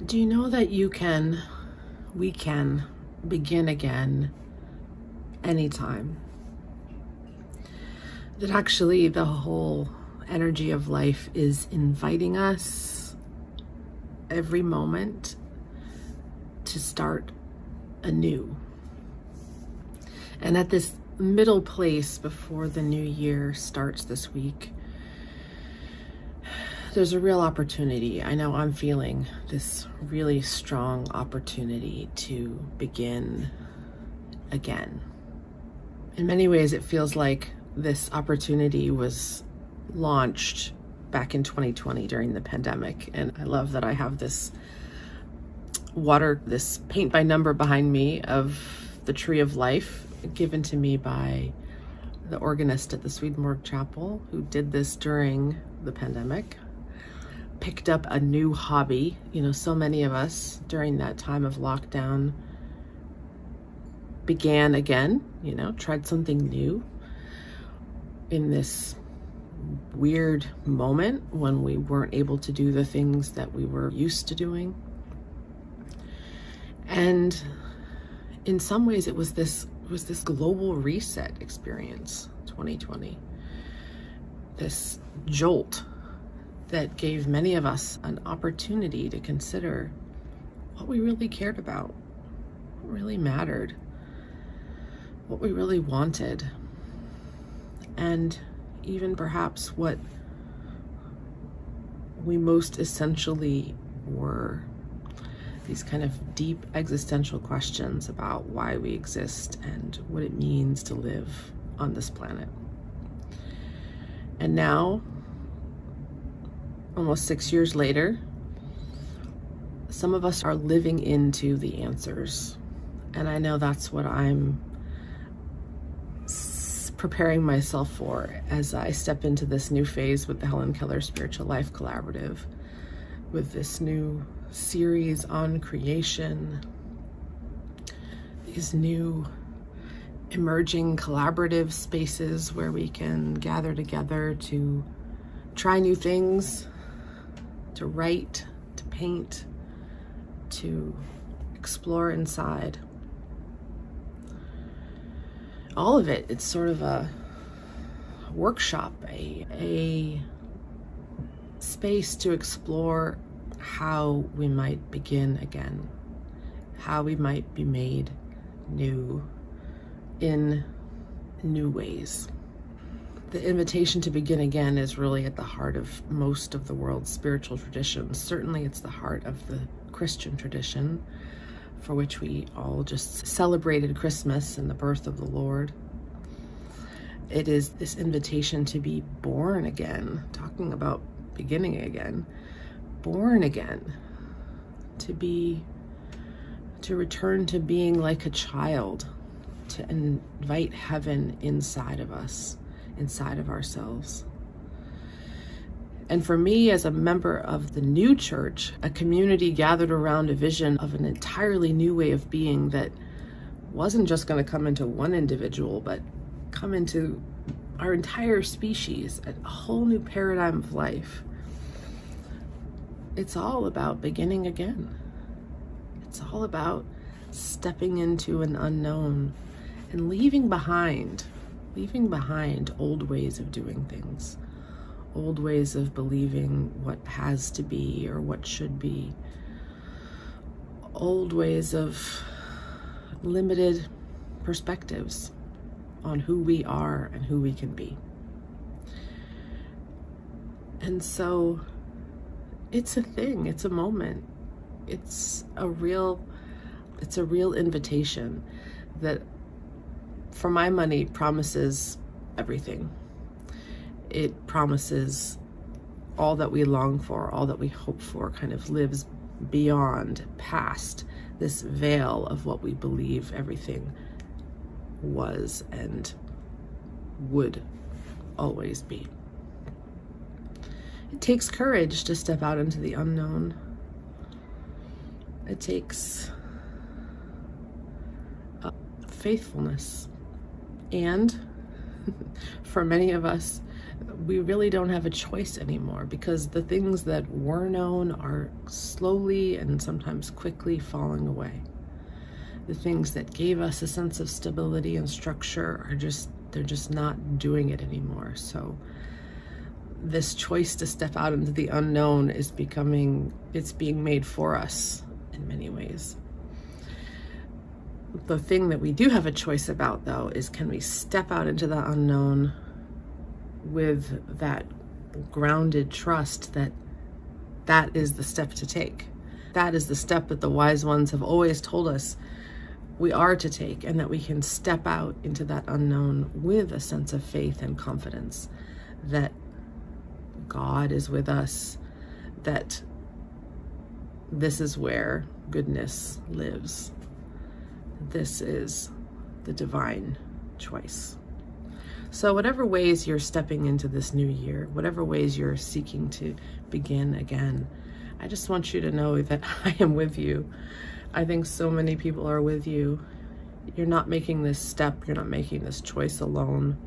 Do you know that we can begin again anytime? That actually the whole energy of life is inviting us every moment to start anew. And at this middle place before the new year starts this week, there's a real opportunity. I know I'm feeling this really strong opportunity to begin again. In many ways, it feels like this opportunity was launched back in 2020 during the pandemic. And I love that I have this paint by number behind me of the Tree of Life given to me by the organist at the Swedenborg Chapel who did this during the pandemic. Picked up a new hobby. So many of us during that time of lockdown began again, tried something new in this weird moment when we weren't able to do the things that we were used to doing. And in some ways it was this global reset experience, 2020. This jolt that gave many of us an opportunity to consider what we really cared about, what really mattered, what we really wanted, and even perhaps what we most essentially were. These kind of deep existential questions about why we exist and what it means to live on this planet. And now, almost 6 years later, some of us are living into the answers. And I know that's what I'm preparing myself for as I step into this new phase with the Helen Keller Spiritual Life Collaborative, with this new series on creation, these new emerging collaborative spaces where we can gather together to try new things, to write, to paint, to explore inside. All of it, it's sort of a workshop, a space to explore how we might begin again, how we might be made new in new ways. The invitation to begin again is really at the heart of most of the world's spiritual traditions. Certainly it's the heart of the Christian tradition, for which we all just celebrated Christmas and the birth of the Lord. It is this invitation to be born again, talking about beginning again, born again, to return to being like a child, to invite heaven inside of us, inside of ourselves. And for me, as a member of the new church, a community gathered around a vision of an entirely new way of being that wasn't just going to come into one individual, but come into our entire species, a whole new paradigm of life. It's all about beginning again. It's all about stepping into an unknown and leaving behind old ways of doing things, old ways of believing what has to be or what should be, old ways of limited perspectives on who we are and who we can be. And so it's a thing, it's a moment, it's a real invitation that, for my money, promises everything. It promises all that we long for, all that we hope for, kind of lives beyond, past this veil of what we believe everything was and would always be. It takes courage to step out into the unknown. It takes faithfulness. And for many of us, we really don't have a choice anymore, because the things that were known are slowly and sometimes quickly falling away. The things that gave us a sense of stability and structure they're just not doing it anymore. So this choice to step out into the unknown it's being made for us in many ways. The thing that we do have a choice about, though, is can we step out into the unknown with that grounded trust that that is the step to take. That is the step that the wise ones have always told us we are to take, and that we can step out into that unknown with a sense of faith and confidence that God is with us, that this is where goodness lives. This is the divine choice. So whatever ways you're stepping into this new year, whatever ways you're seeking to begin again, I just want you to know that I am with you. I think so many people are with you. You're not making this step, you're not making this choice alone.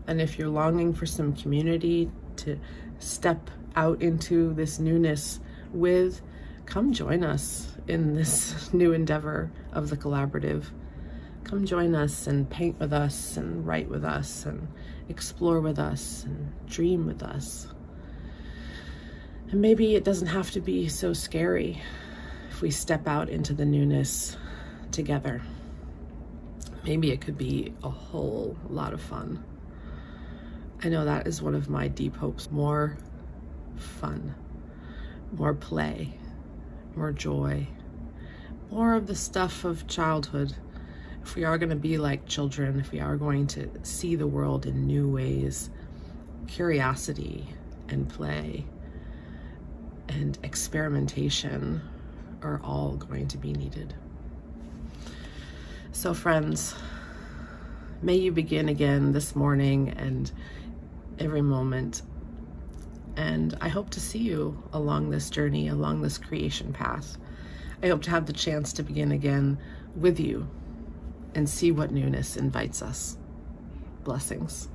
And if you're longing for some community to step out into this newness with, come join us in this new endeavor of the collaborative. Come join us and paint with us and write with us and explore with us and dream with us. And maybe it doesn't have to be so scary if we step out into the newness together. Maybe it could be a whole lot of fun. I know that is one of my deep hopes. More fun, more play, more joy, more of the stuff of childhood. If we are going to be like children, if we are going to see the world in new ways, curiosity and play and experimentation are all going to be needed. So friends, may you begin again this morning and every moment. And I hope to see you along this journey, along this creation path. I hope to have the chance to begin again with you and see what newness invites us. Blessings.